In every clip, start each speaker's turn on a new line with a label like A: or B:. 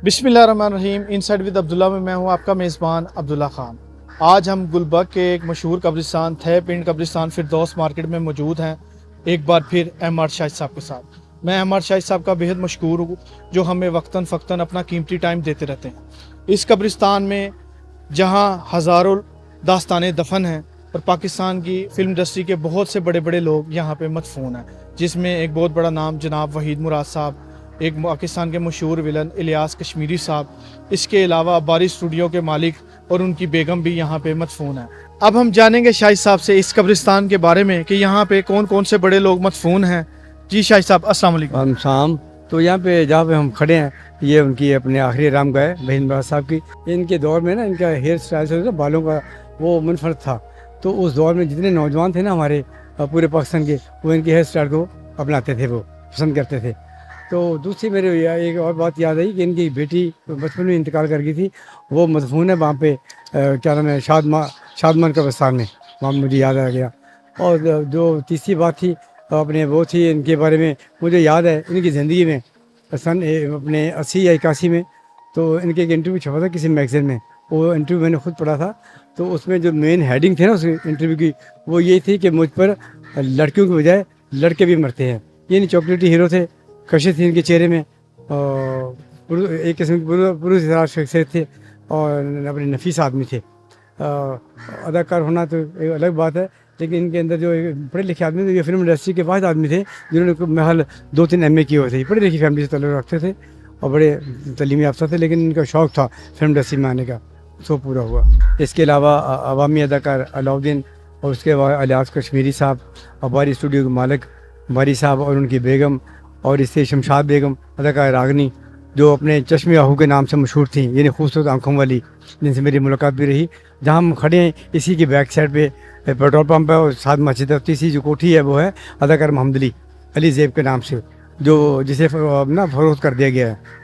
A: बिस्मिल्लाहिर्रहमानिर्रहीम। Inside with Abdullah में मैं हूं आपका मेज़बान अब्दुल्ला ख़ान। आज हम गुलबर्ग के एक मशहूर कब्रिस्तान थे पिंड कब्रिस्तान फिरदौस मार्केट में मौजूद हैं, एक बार फिर अहमद शाहिद साहब के साथ। मैं अहमद शाहिद साहब का बेहद मशहूर हूँ, जो हमें वक्तन फ़क्तन अपना कीमती टाइम देते रहते हैं। इस कब्रिस्तान में जहाँ हज़ारों दास्तानें दफन हैं और पाकिस्तान की फ़िल्म इंडस्ट्री के बहुत से बड़े बड़े लोग यहाँ पे मदफून हैं, जिसमें एक बहुत बड़ा नाम जनाब वहीद मुराद साहब, एक पाकिस्तान के मशहूर विलन इलियास कश्मीरी साहब, इसके अलावा बारी स्टूडियो के मालिक और उनकी बेगम भी यहाँ पे मदफून है। अब हम जानेंगे शाहिद साहब से इस कब्रिस्तान के बारे में कि यहाँ पे कौन कौन से बड़े लोग मदफून हैं। जी शाहिद साहब, अस्सलाम वालेकुम।
B: शाम तो यहाँ पे जहाँ पे हम खड़े हैं, ये उनकी अपने आखिरी आराम गाह है वहीद मुराद साहब की। इनके दौर में ना इनका हेयर स्टाइल से बालों का वो मुनफरद था, तो उस दौर में जितने नौजवान थे ना हमारे पूरे पाकिस्तान के, वो इनके हेयर स्टाइल को अपनाते थे, वो पसंद करते थे। तो दूसरी मेरे एक और बात याद आई कि इनकी बेटी बचपन में इंतकाल कर गई थी, वो मदफून है वहाँ पे क्या नाम है, शादमान कब्रिस्तान में, वहाँ मुझे याद आ गया। और जो तीसरी बात थी अपने वो थी इनके बारे में, मुझे याद है इनकी ज़िंदगी में सन अपने 80 या 81 में तो इनके एक इंटरव्यू छपा था किसी मैगज़ीन में। वो इंटरव्यू मैंने खुद पढ़ा था, तो उसमें जो मेन हेडिंग थी ना उस इंटरव्यू की, वो ये थी कि मुझ पर लड़कियों की बजाय लड़के भी मरते हैं। ये नहीं चॉकलेटी हीरो थे, कशिश थी इनके चेहरे में, एक किस्म के पुरुष शख्सियत थे और अपने नफीस आदमी थे। अदाकार होना तो एक अलग बात है, लेकिन इनके अंदर जो पढ़े लिखे आदमी थे, ये फिल्म इंडस्ट्री के वाहिद आदमी थे जिन्होंने महल 2-3 MA किए हुए थे। पढ़ी लिखी फैमिली से ताल्लुक़ रखते थे और बड़े तलीमी याफ्ता थे, लेकिन इनका शौक़ था फिल्म इंडस्ट्री में आने का, सो पूरा हुआ। इसके अलावा अवामी अदाकार अलाउद्दीन और उसके बाद इलियास कश्मीरी साहब और बारी स्टूडियो के मालिक बारी साहब और उनकी बेगम, और इससे शमशाद बेगम अदाकार रागनी, जो अपने चश्मे आहू के नाम से मशहूर थी, यानी खूबसूरत आंखों वाली, जिनसे मेरी मुलाकात भी रही। जहाँ हम खड़े हैं इसी की बैक साइड पे पेट्रोल पंप है और साथ मस्जिद है। तीसरी जो कोठी है वो है अदाकार मोहम्मद अली ज़ैब के नाम से, जो जिसे ना फरोख्त कर दिया गया है।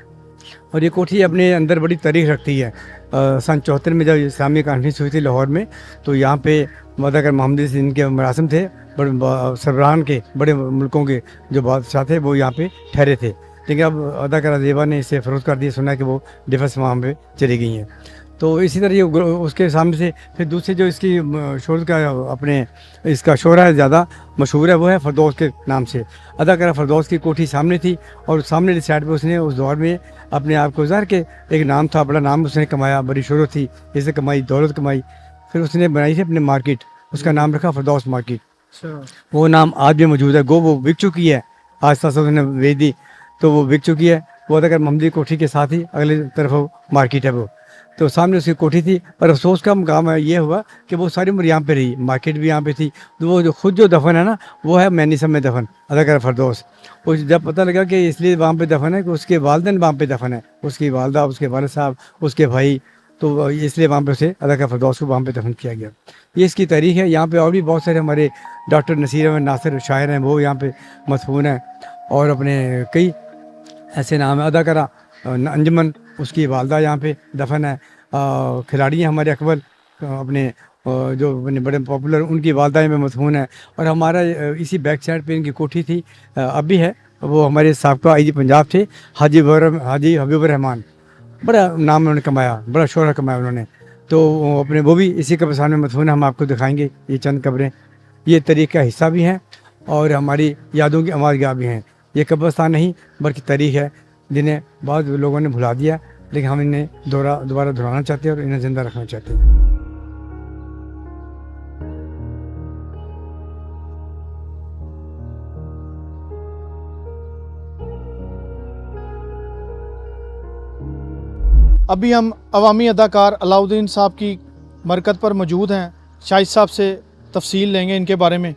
B: और ये कोठी अपने अंदर बड़ी तारीख रखती है। सन 74 में जब इस्लामी कॉन्फ्रेंस हुई थी लाहौर में, तो यहाँ पे अदाकार मोहम्मद अली इनके मरासम थे, बड़े सरबराहान के बड़े मुल्कों के जो बादशाह थे वो यहाँ पे ठहरे थे। लेकिन अब अदाकारा ज़ेबा ने इसे फ़रोख्त कर दिया, सुना कि वो डिफेंस वहाँ पे चली गई हैं। तो इसी तरह ये उसके सामने से फिर दूसरी जो इसकी शोहरत का अपने इसका शोहरा है ज़्यादा मशहूर है, वो है फरदौस के नाम से। अदाकारा फरदौस की कोठी सामने थी और सामने साइड पे उसने उस दौर में अपने आप को ज़ाहिर के एक नाम था, बड़ा नाम उसने कमाया, बड़ी शोहरत थी, इससे कमाई, दौलत कमाई। फिर उसने बनाई थी अपने मार्केट, उसका नाम रखा फरदौस मार्केट। वो नाम आज भी मौजूद है। गो वो बिक चुकी है, आज तक उसने बेच दी तो वो बिक चुकी है। वो अदाकार मोहम्मद कोठी के साथ ही अगले तरफ मार्केट है वो, तो सामने उसकी कोठी थी। पर अफसोस का काम ये हुआ कि वो सारी उम्र यहाँ पे रही, मार्केट भी यहाँ पे थी। तो वो जो खुद जो दफन है ना, वो है मैनीसम में दफन अदाकार फरदौस। उस जब पता लगा कि इसलिए वहाँ पे दफन है कि उसके वालिदैन वहाँ पे दफन है, उसकी वालदा, उसके वालिद साहब, उसके भाई, तो इसलिए वहाँ पे उसे अदाकार फरदौस को वहाँ पे दफन किया गया। ये इसकी तारीख है। यहाँ पे और भी बहुत सारे हमारे डॉक्टर नसीर अहमद नासिर शायर हैं, वो यहाँ पे मदफून हैं। और अपने कई ऐसे नाम है, अदाकारा अंजमन, उसकी वालदा यहाँ पे दफन है। खिलाड़ी हैं हमारे अकबर, अपने जो अपने बड़े पॉपुलर, उनकी वालदा में मदफून है। और हमारा इसी बैक साइड पे इनकी कोठी थी, अब भी है। वो हमारे साबका IG पंजाब थे हाजी हबीबुर रहमान, बड़ा नाम उन्होंने कमाया, बड़ा शोहरा कमाया उन्होंने। तो अपने वो भी इसी कब्रिस्तान में मदफून है। हम आपको दिखाएंगे ये चंद कब्रें, ये तारीख का हिस्सा भी हैं और हमारी यादों की आमादगाह भी हैं। ये कब्रिस्तान नहीं बल्कि तारीख है, जिन्हें बहुत लोगों ने भुला दिया, लेकिन हम इन्हें दोबारा दोहराना चाहते हैं और इन्हें ज़िंदा रखना चाहते हैं।
A: अभी हम अवामी अदाकार अलाउद्दीन साहब की मरकत पर मौजूद हैं। शाहिद साहब से तफसील लेंगे इनके बारे में।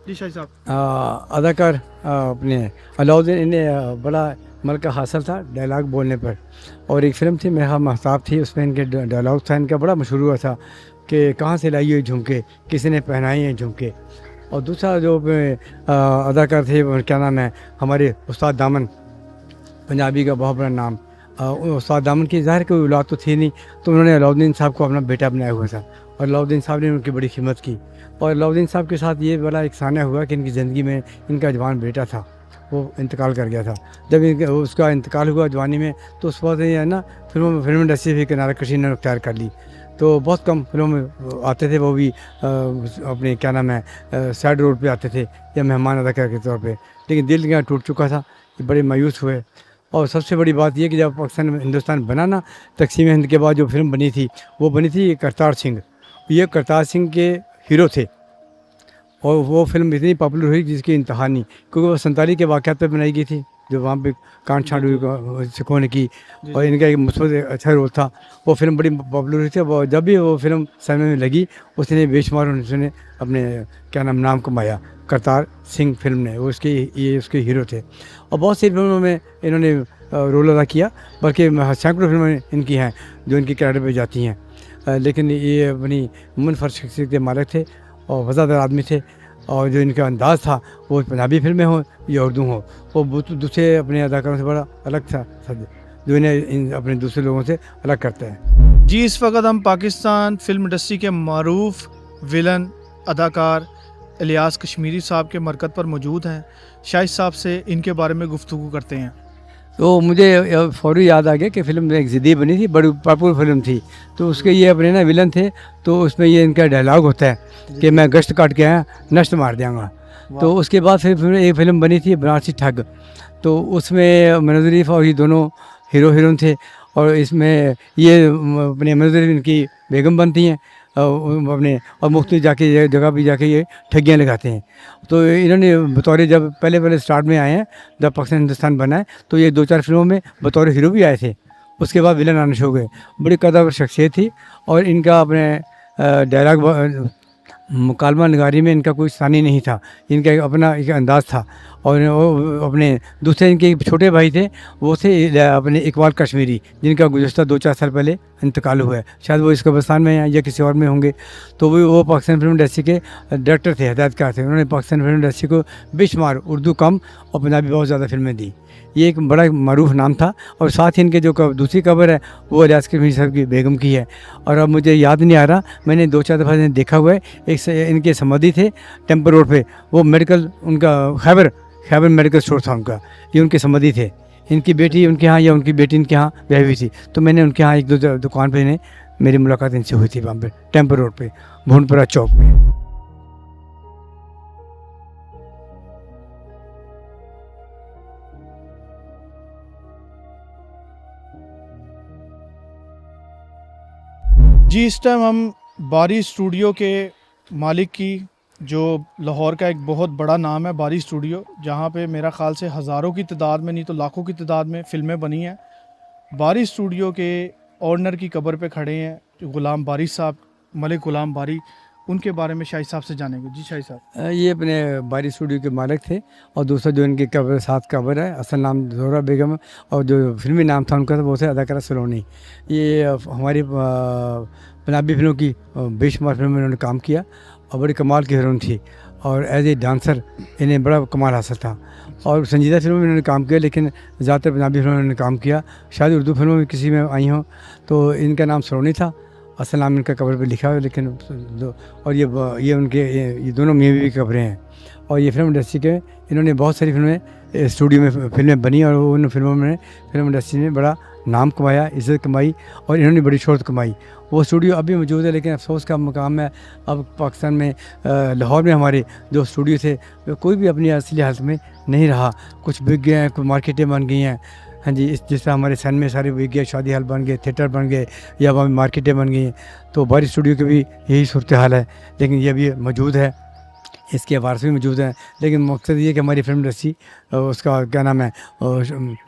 A: जी शाहिद साहब।
B: अदाकार अपने अलाउद्दीन, इन्हें बड़ा मलका हासिल था डायलॉग बोलने पर। और एक फ़िल्म थी मेरा महताब थी, उसमें इनके डायलॉग था इनका बड़ा मशहूर हुआ था कि कहाँ से लाई ये झुमके, किसी ने पहनाए ये झुमके। और दूसरा जो अदाकार थे वो क्या नाम है हमारे उस्ताद दामन, पंजाबी का बहुत बड़ा नाम। उस्ताद दामन की ज़ाहिर कोई औलाद तो थी नहीं, तो उन्होंने अलाउद्दीन साहब को अपना बेटा बनाया हुआ था और अलाउद्दीन साहब ने उनकी बड़ी खिदमत की। और अलाउद्दीन साहब के साथ ये बड़ा एक सान्या हुआ कि इनकी ज़िंदगी में इनका जवान बेटा था, वो इंतकाल कर गया था। जब उसका इंतकाल हुआ जवानी में, तो उस वक्त ये है ना फिल्म इंडस्ट्री भी किनारा कशी ने अख्तियार कर ली। तो बहुत कम फिल्मों में आते थे, वो भी अपने क्या नाम है साइड रोड पे आते थे या मेहमान अदाकार के तौर पे। लेकिन दिल यहाँ टूट चुका था, ये बड़े मायूस हुए। और सबसे बड़ी बात ये कि जब पाकिस्तान हिंदुस्तान बना ना, तकसीम हिंद के बाद जो फिल्म बनी थी वो बनी थी करतार सिंह। ये करतार सिंह के हीरो थे और वो फिल्म इतनी पॉपुलर हुई जिसकी इंतहा नहीं, क्योंकि वो 47 के वाक़यात पर बनाई गई थी, जो वहाँ पे कांड छांड हुई सिखों ने की। और इनका एक मुस्बत अच्छा रोल था। वो फिल्म बड़ी पॉपुलर हुई थी। वो जब भी वो फिल्म सिनेमा में लगी, उसने बेशुमार उसने अपने क्या नाम कमाया। करतार सिंह फिल्म ने, वो ये उसके हीरो थे। और बहुत सी फिल्मों में इन्होंने रोल अदा किया, बल्कि सैकड़ों फिल्में इनकी हैं जो इनकी कैरेक्टर पे जाती हैं। लेकिन ये अपनी मुनफरद शख्सियत के मालिक थे और वज़ादार आदमी थे। और जो इनका अंदाज़ था, वो पंजाबी फिल्में हों या उर्दू हों, वो दूसरे अपने अदाकारों से बड़ा अलग था, जो इन्हें अपने दूसरे लोगों से अलग करता है।
A: जी, इस वक्त हम पाकिस्तान फिल्म इंडस्ट्री के मारूफ विलन अदाकार इलियास कश्मीरी साहब के मरकज़ पर मौजूद हैं। शाहिद साहब से इनके बारे में गुफ्तगू करते हैं।
B: तो मुझे फ़ौरी याद आ गया कि फ़िल्म एक ज़िद्दी बनी थी, बड़ी पॉपुलर फिल्म थी। तो उसके ये अपने ना विलन थे, तो उसमें ये इनका डायलॉग होता है कि मैं गश्त काट के आया, नश्त मार देंगा। तो उसके बाद फिर एक फ़िल्म बनी थी बनारसी ठग। तो उसमें मनोज शरीफ और ये दोनों हीरोइन थे। और इसमें ये अपने मनोज शरीफ इनकी बेगम बनती हैं अपने, और मुख्तलिफ जाके जगह भी जाके ये ठगियाँ लगाते हैं। तो इन्होंने बतौर, जब पहले स्टार्ट में आए हैं, जब पाकिस्तान हिंदुस्तान बना है, तो ये 2-4 फिल्मों में बतौर हीरो भी आए थे। उसके बाद विलन आना शुरू हो गए। बड़ी कदर शख्सियत थी और इनका अपने डायलॉग मुकालमा नगारी में इनका कोई सानी नहीं था। इनका अपना एक अंदाज़ था। और वो अपने दूसरे इनके एक छोटे भाई थे, वो थे अपने इकबाल कश्मीरी, जिनका गुज़श्ता 2-4 साल पहले इंतकाल हुआ है। शायद वो इस कब्रिस्तान में या किसी और में होंगे। तो वो पाकिस्तान फिल्म इंडस्ट्री के डायरेक्टर थे, हिदायतकार थे। उन्होंने पाकिस्तान फिल्म इंडस्ट्री को बेशुमार उर्दू कम और पंजाबी बहुत ज़्यादा फिल्में दी। ये एक बड़ा मरूफ नाम था। और साथ ही इनके जो दूसरी कब्र है वो इलियास कश्मीरी साहब की बेगम की है। और अब मुझे याद नहीं आ रहा, मैंने 2-4 दफ़ा इन्हें देखा हुआ है। एक इनके समाधि थे टेम्पल रोड पे, वो मेडिकल उनका खैबर मेडिकल स्टोर था उनका, ये उनके समाधि थे। इनकी बेटी उनके यहाँ या उनकी बेटी इनके यहाँ ब्याही हुई थी। तो मैंने उनके यहाँ 1-2 दुकान पे इन्हें मेरी मुलाकात इनसे हुई थी, वहाँ पे टेम्पल रोड पे भूनपुरा चौक में।
A: जी, इस टाइम हम बारी स्टूडियो के मालिक की, जो लाहौर का एक बहुत बड़ा नाम है बारी स्टूडियो, जहाँ पे मेरा ख़्याल से हज़ारों की तादाद में नहीं तो लाखों की तादाद में फ़िल्में बनी हैं। बारी स्टूडियो के ऑनर की कब्र पे खड़े हैं जो ग़ुलाम बारी साहब, मलिक ग़ुलाम बारी। उनके बारे में शाहिद साहब से जानेंगे। जी शाहिद साहब।
B: ये अपने बारी स्टूडियो के मालिक थे। और दूसरा जो इनकी कब्र है, असल नाम ज़ोहरा बेगम, और जो फिल्मी नाम था उनका वो थे अदाकारा सलोनी। ये हमारी पंजाबी फिल्मों की बेशुमार फिल्मों में उन्होंने काम किया और बड़ी कमाल की हीरोइन थी। और एज ए डांसर इन्हें बड़ा कमाल हासिल था। और संजीदा फिल्मों में इन्होंने काम किया, लेकिन ज़्यादातर पंजाबी फिल्मों में इन्होंने काम किया। शायद उर्दू फिल्मों में किसी में आई हों। तो इनका नाम सलोनी था, असल नाम इनका कब्र पे लिखा हुआ है। लेकिन और ये उनके ये दोनों मियाँ बीवी की कब्रें हैं। और ये फिल्म इंडस्ट्री के इन्होंने बहुत सारी फिल्में स्टूडियो में फिल्में बनी और उन फिल्मों में फिल्म इंडस्ट्री में बड़ा नाम कमाया, इज़्ज़त कमाई और इन्होंने बड़ी शोहरत कमाई। वो स्टूडियो अभी मौजूद है, लेकिन अफसोस का मकाम है अब पाकिस्तान में, लाहौर में हमारे जो स्टूडियो थे कोई भी अपनी असली हालत में नहीं रहा। कुछ बिक गए हैं, कुछ मार्केटें बन गई हैं। हाँ जी, जिस तरह हमारे सन में सारे बिक गए, शादी हाल बन गए, थिएटर बन गए या वहाँ मार्केटें बन गई हैं। तो बारी स्टूडियो की भी यही सूरत हाल है, लेकिन ये भी मौजूद है। इसके वारस भी मौजूद हैं। लेकिन मकसद ये कि हमारी फिल्म इंडस्ट्री उसका क्या नाम है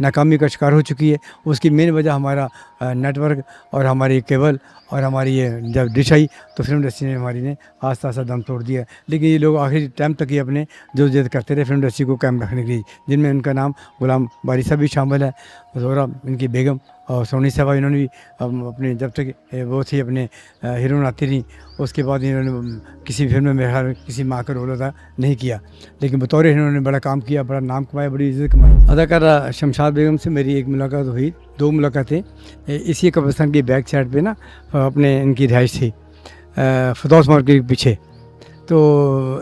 B: नाकामी का शिकार हो चुकी है। उसकी मेन वजह हमारा नेटवर्क और हमारी केबल और हमारी ये जब डिश आई तो फिल्म इंडस्ट्री ने हमारी ने आस्ता आस्ता दम तोड़ दिया। लेकिन ये लोग आखिरी टाइम तक ही अपने जो जिद करते रहे फिल्म इंडस्ट्री को कायम रखने के लिए, जिनमें उनका नाम गुलाम बारी साहब भी शामिल है, ज़ोहरा इनकी बेगम और सोनी साहबा, इन्होंने भी अपने जब तक वो थी अपने हीरोइन आती रही, उसके बाद इन्होंने किसी फिल्म में मेरे ख्याल में किसी माँ का रोल अदा नहीं किया। लेकिन बतौर इन्होंने बड़ा काम किया, बड़ा नाम कमाया, बड़ी इज़्ज़त कमाई। अदाकारा शमशाद बेगम से मेरी एक मुलाकात हुई, 2 मुलाकातें। इसी कब्रिस्तान की बैक साइड पे ना अपने इनकी रिहाइश थी फिरदौस मार्केट के पीछे। तो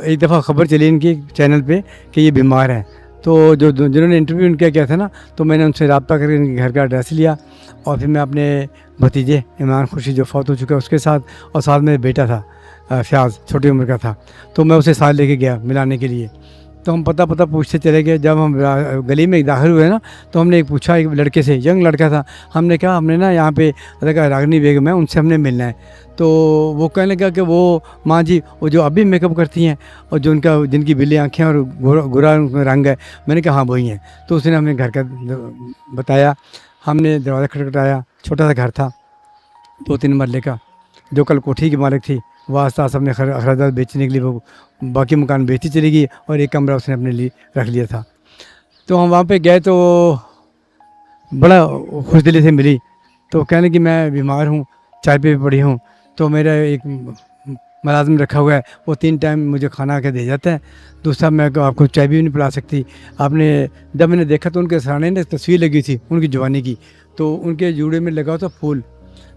B: एक दफ़ा ख़बर चली इनकी चैनल पे कि ये बीमार हैं। तो जिन्होंने इंटरव्यू इनका किया था ना, तो मैंने उनसे रब्ता करके इनके घर का एड्रेस लिया और फिर मैं अपने भतीजे इमरान खुर्शीद जो फौत हो चुका है उसके साथ, और साथ में बेटा था फयाज़, छोटी उम्र का था, तो मैं उसे साथ लेके गया मिलाने के लिए। तो हम पता पूछते चले गए। जब हम गली में दाखिल हुए ना, तो हमने एक पूछा एक लड़के से, यंग लड़का था, हमने कहा हमने ना यहाँ पे रागनी बेगम है, उनसे हमने मिलना है। तो वो कहने लगा कि वो माँ जी वो जो अभी मेकअप करती हैं और जो उनका जिनकी बिल्ली आँखें और गोरा रंग है। मैंने कहा हाँ वही हैं। तो उसने हमें घर का बताया, हमने दरवाज़ा खटखटाया, छोटा सा घर था 2-3 मरले का, जो कल कोठी की मालिक थी वो आस्ता आस्ता अपने अखराजात बेचने के लिए वो बाकी मकान बेचती चली गई और एक कमरा उसने अपने लिए रख लिया था। तो हम वहाँ पे गए तो बड़ा खुशदिली से मिली। तो कहने कि मैं बीमार हूँ, चाय पे पड़ी हूँ। तो मेरा एक मुलाजिम रखा हुआ है, वो 3 टाइम मुझे खाना आके दे जाता है। दूसरा मैं आपको चाय भी नहीं पिला सकती। आपने जब मैंने देखा तो उनके सराहने ने तस्वीर लगी थी उनकी जवानी की, तो उनके जूड़े में लगा था फूल।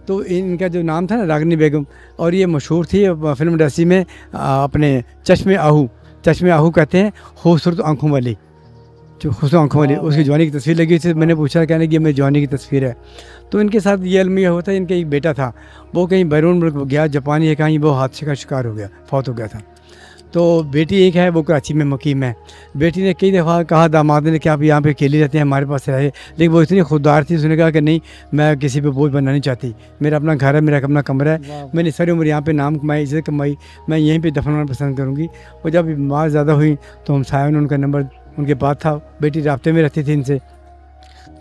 B: तो इनका जो नाम था ना रागनी बेगम, और ये मशहूर थी फिल्म इंडस्ट्री में अपने चश्मे आहू कहते हैं खूबसूरत आँखों वाली, जो खूबसूरत आँखों वाली, उसकी जवानी की तस्वीर लगी थी। मैंने पूछा, कहने की मेरी जवानी की तस्वीर है। तो इनके साथ ये अलमिया होता है, इनका एक बेटा था, वो कहीं बैरून मुल्क गया, जापानी है कहीं, वो हादसे का शिकार हो गया, फौत हो गया था। तो बेटी एक है वो कराची में मुकीम है। बेटी ने कई दफ़ा कहा दामाद ने कि आप यहाँ पे अकेले रहते हैं, हमारे पास रहे, लेकिन वो इतनी खुददार थी, उसने कहा कि नहीं मैं किसी पे बोझ बनना नहीं चाहती, मेरा अपना घर है, मेरा अपना कमरा है, मैंने सारी उम्र यहाँ पे नाम कमाई, इज्जत कमाई, मैं यहीं पे दफन होना पसंद करूँगी। और जब बीमार ज़्यादा हुई तो हम साया ने उनका नंबर उनके पास था, बेटी राब्ते में रहती थी इनसे,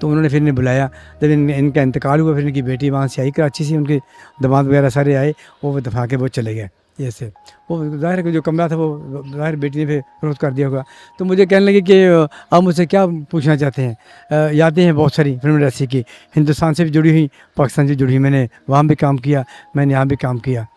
B: तो उन्होंने फिर इन्हें बुलाया। जब इनका इंतकाल हुआ फिर इनकी बेटी वहाँ से आई कराची से, उनके दामाद वगैरह सारे आए, वो दफा के वो चले गए। ऐसे वो ज़ाहिर है कि जो कमरा था वो ज़ाहिर बेटी ने फिर फरोख्त कर दिया होगा। तो मुझे कहने लगे कि आप मुझसे क्या पूछना चाहते हैं। यादें हैं बहुत सारी फिल्म इंडस्ट्री की, हिंदुस्तान से भी जुड़ी हुई, पाकिस्तान से जुड़ी हुई, मैंने वहाँ भी काम किया, मैंने यहाँ भी काम किया।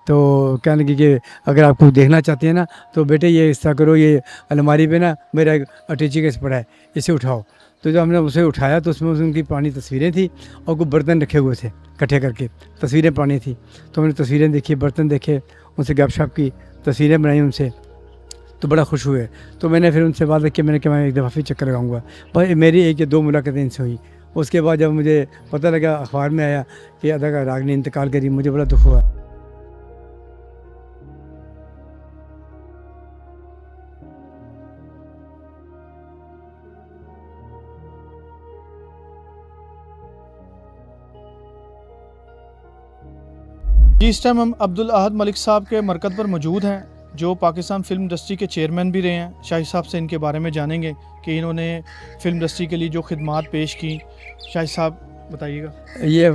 B: तो कहने लगे कि अगर आप कुछ देखना चाहते हैं ना तो बेटे ये इस तरह करो, ये अलमारी पे ना मेरा एक अटैची केस पड़ा है, इसे उठाओ। तो जब हमने उसे उठाया तो उसमें उनकी पुरानी तस्वीरें थी और कुछ बर्तन रखे हुए थे इकट्ठे करके, तस्वीरें पुरानी थी। तो मैंने तस्वीरें देखी, बर्तन देखे, उनसे गपशप की, तस्वीरें बनाई उनसे, तो बड़ा खुश हुए। तो मैंने फिर उनसे बात की, मैंने कहा मैं एक दफ़ा फिर चक्कर लगाऊंगा। पर मेरी 1 या 2 मुलाकातें इनसे हुई। उसके बाद जब मुझे पता लगा, अखबार में आया कि अदाकार रागनी इंतकाल करी, मुझे बड़ा दुख हुआ।
A: जी इस टाइम हम अब्दुल अहद मलिक साहब के मरकज़ पर मौजूद हैं, जो पाकिस्तान फिल्म इंडस्ट्री के चेयरमैन भी रहे हैं। शाहिद साहब से इनके बारे में जानेंगे कि इन्होंने फिल्म इंडस्ट्री के लिए जो खिदमात पेश की। शाहिद साहब बताइएगा।
B: ये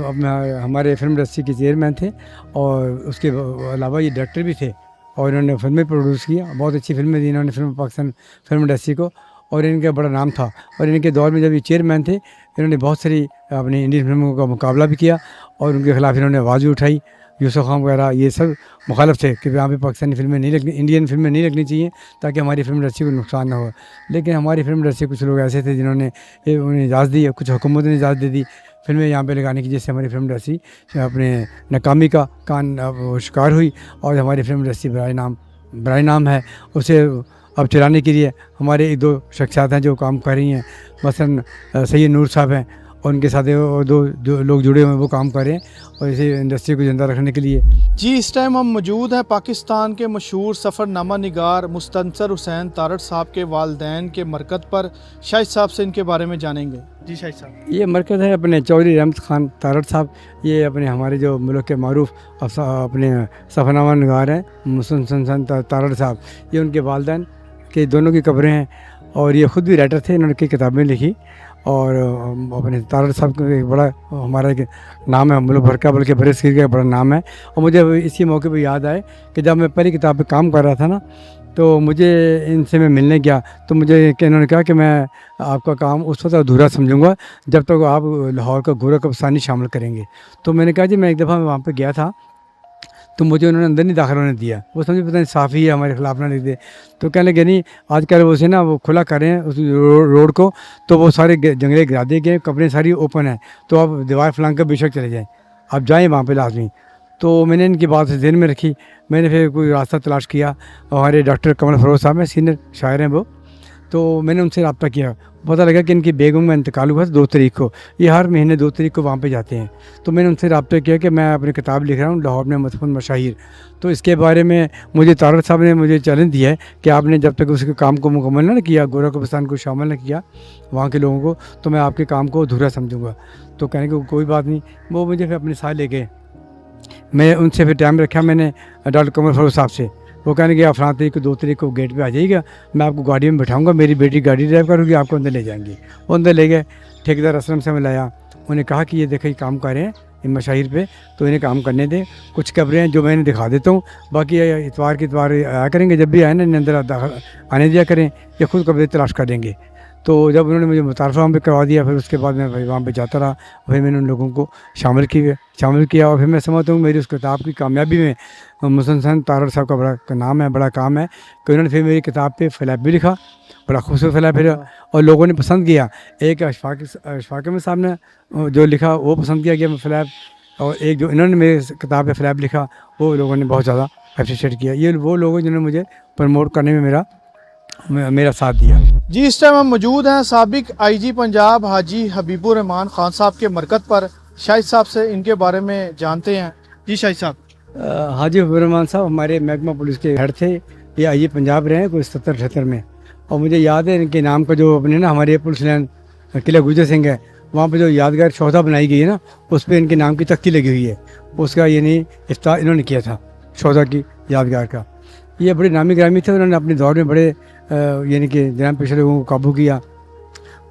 B: हमारे फिल्म इंडस्ट्री के चेयरमैन थे और उसके अलावा ये डायरेक्टर भी थे और इन्होंने फिल्में प्रोड्यूस की, बहुत अच्छी फिल्में दी इन्होंने पाकिस्तान फिल्म इंडस्ट्री को, और इनका बड़ा नाम था। और इनके दौर में जब ये चेयरमैन थे, इन्होंने बहुत सारी अपनी इंडियन फिल्मों का मुकाबला भी किया और उनके खिलाफ इन्होंने आवाज़ भी उठाई। यूसुफ खान वगैरह ये सब मुखालफ थे कि यहाँ पे पाकिस्तानी फिल्में नहीं लगनी, इंडियन फिल्में नहीं लगनी चाहिए ताकि हमारी फिल्म इंडस्ट्री को नुकसान ना हो। लेकिन हमारी फिल्म इंडस्ट्री कुछ लोग ऐसे थे जिन्होंने उन्हें इजाज़त दी, कुछ हुकूमत ने इजाज़त दे दी फिल्में यहाँ पे लगाने की, जिससे हमारी फिल्म इंडस्ट्री अपने नाकामी का शिकार हुई। और हमारी फिल्म इंडस्ट्री बराए नाम है, उसे अब चलाने के लिए हमारे 1-2 शख्सियात हैं जो काम कर रही हैं। मसलन सैयद नूर साहब हैं और उनके साथ वो दो जो लोग जुड़े हुए हैं वो काम कर रहे हैं और इसे इंडस्ट्री को ज़िंदा रखने के लिए।
A: जी इस टाइम हम मौजूद हैं पाकिस्तान के मशहूर सफ़रनामा निगार मुस्तनसर हुसैन तारड़ साहब के वालदैन के मरकज़ पर। शाहिद साहब से इनके बारे में जानेंगे। जी शाहिद साहब।
B: ये मरकज़ है अपने चौधरी रहमत खान तारड़ साहब। ये अपने हमारे जो मुल्क के मारूफ अपने सफ़रनामा निगार हैं मुस्तनसर तारड़ साहब, ये उनके वालदैन के दोनों की कब्रें हैं और ये ख़ुद भी राइटर थे, इन्होंने कई किताबें लिखी और अपने तारड़ साहब का एक बड़ा हमारा एक नाम है मुल्क भर का, बल्कि बड़े सिर का बड़ा नाम है। और मुझे इसी मौके पर याद आए कि जब मैं पहली किताब पे काम कर रहा था ना, तो मुझे इनसे मैं मिलने गया तो मुझे इन्होंने कहा कि मैं आपका काम उस वक्त अधूरा समझूंगा जब तक आप लाहौर का गोरा कब्रिस्तानी शामिल करेंगे। तो मैंने कहा जी मैं एक दफ़ा वहाँ पर गया था तो मुझे उन्होंने अंदर नहीं दाखिल होने दिया, वो समझे पता नहीं साफ़ी है हमारे खिलाफ ना लिख दे। तो कहने लगे नहीं आजकल वो से ना वो खुला कर रहे हैं उस रोड को, तो वो सारे जंगले गिरा दिए गए, कपड़े सारी ओपन है, तो आप दीवार फलांग कर बेशक चले जाएँ, आप जाएँ वहाँ पे लाजमी। तो मैंने इनकी बात से ध्यान में रखी, मैंने फिर कोई रास्ता तलाश किया। हमारे डॉक्टर कमल फरोज साहब हैं, सीनियर शायर हैं वो, तो मैंने उनसे रब्ता किया, पता लगा कि इनकी बेगम का इंतकाल हुआ था 2 तारीख को, ये हर महीने 2 तारीख को वहाँ पे जाते हैं। तो मैंने उनसे रब्ता किया कि मैं अपनी किताब लिख रहा हूँ लाहौर में मदफून मशाहिर, तो इसके बारे में मुझे तारड़ साहब ने मुझे चैलेंज दिया है कि आपने जब तक उसके काम को मुकम्मल ना किया, गोरा कब्रिस्तान को शामिल न किया वहाँ के लोगों को, तो मैं आपके काम को अधूरा समझूंगा। तो कहने को कोई बात नहीं, वो मुझे फिर अपने साथ ले गए। मैं उनसे फिर टाइम रखा मैंने डॉक्टर कमल फरोज साहब से, वो कहने कि आप फलां तारीख को 2 तारीख को गेट पे आ जाइएगा, मैं आपको गाड़ी में बैठाऊंगा, मेरी बेटी गाड़ी ड्राइव करूँगी, आपको अंदर ले जाएंगी। वो अंदर ले गए, ठेकेदार असलम से मिलाया, उन्हें कहा कि ये देखो ये काम कर रहे हैं इन मशाहिर पे, तो इन्हें काम करने दें। कुछ कब्रें हैं जो मैं इन्हें दिखा देता हूँ, बाकी इतवार के इतवार आया करेंगे, जब भी आए ना इन्हें अंदर आने दिया करें, ये खुद कब्रें तलाश कर देंगे। तो जब उन्होंने मुझे मुतारफ़ा वहाँ पे करवा दिया, फिर उसके बाद मैं भाई वहाँ पे जाता रहा, फिर मैंने उन लोगों को शामिल किया और फिर मैं समझता हूँ मेरी उस किताब की कामयाबी में मुस्तनसर तारड़ साहब का बड़ा नाम है, बड़ा काम है कि उन्होंने फिर मेरी किताब पे फ़लैप भी लिखा, बड़ा खूबसूरत फ़लैप फिर और लोगों ने पसंद किया। एक अशफाक अहमद साहब ने जो लिखा वो पसंद किया गया फ़लैप, और एक जो इन्होंने मेरी किताब पे फ़लैप लिखा वो लोगों ने बहुत ज़्यादा अप्रिशिएट किया। ये वो लोग जिन्होंने मुझे प्रमोट करने में मेरा साथ दिया।
A: जी इस टाइम हम मौजूद हैं साबिक IG पंजाब हाजी हबीबुर रहमान खान साहब के मरकज़ पर। शाहिद साहब से इनके बारे में जानते हैं। जी शाहिद साहब।
B: हाजी हबीबुर रहमान साहब हमारे महकमा पुलिस के हेड थे, ये IG पंजाब रहे हैं कोई 70-78 में, और मुझे याद है इनके नाम का जो अपने ना हमारे पुलिस लाइन किला गुजर सिंह है वहाँ पे जो यादगार शौदा बनाई गई है ना, उस पर इनके नाम की तख्ती लगी हुई है, उसका यानी इफ्तार इन्होंने किया था शौदा की यादगार का। ये बड़े नामी ग्रामी थे, उन्होंने अपने दौर में बड़े यानी कि जनाब पेशे लोगों को काबू किया,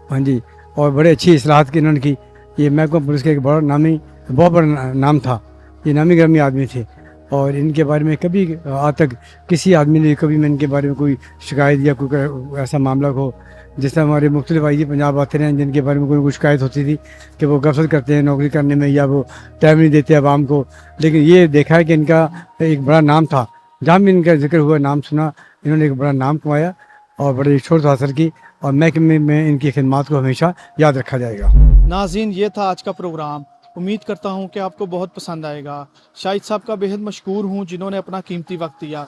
B: हाँ जी, और बड़े अच्छी इस्लाहत की इन्होंने की। ये महकमा पुलिस का एक बड़ा नामी बहुत बड़ा नाम था, ये नामी ग्रामी आदमी थे और इनके बारे में कभी आज तक किसी आदमी ने कभी मैं इनके बारे में कोई शिकायत या कोई ऐसा मामला हो, जिस तरह हमारे मुख्तलिफ IG पंजाब आते रहे जिनके बारे में कोई शिकायत होती थी कि वो गफलत करते हैं नौकरी करने में या वो टाइम नहीं देते आवाम को, लेकिन ये देखा है कि इनका एक बड़ा नाम था, जहाँ भी इनका जिक्र हुआ नाम सुना, इन्होंने एक बड़ा नाम कमाया और बड़ी शोहरत हासिल की, और महकमे में इनकी खिदमत को हमेशा याद रखा जाएगा।
A: नाज़रीन ये था आज का प्रोग्राम, उम्मीद करता हूँ कि आपको बहुत पसंद आएगा। शाहिद साहब का बेहद मशकूर हूँ जिन्होंने अपना कीमती वक्त दिया।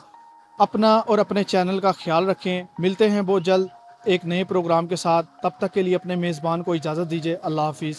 A: अपना और अपने चैनल का ख्याल रखें। मिलते हैं बहुत जल्द एक नए प्रोग्राम के साथ, तब तक के लिए अपने मेज़बान को इजाज़त दीजिए। अल्लाह हाफिज़।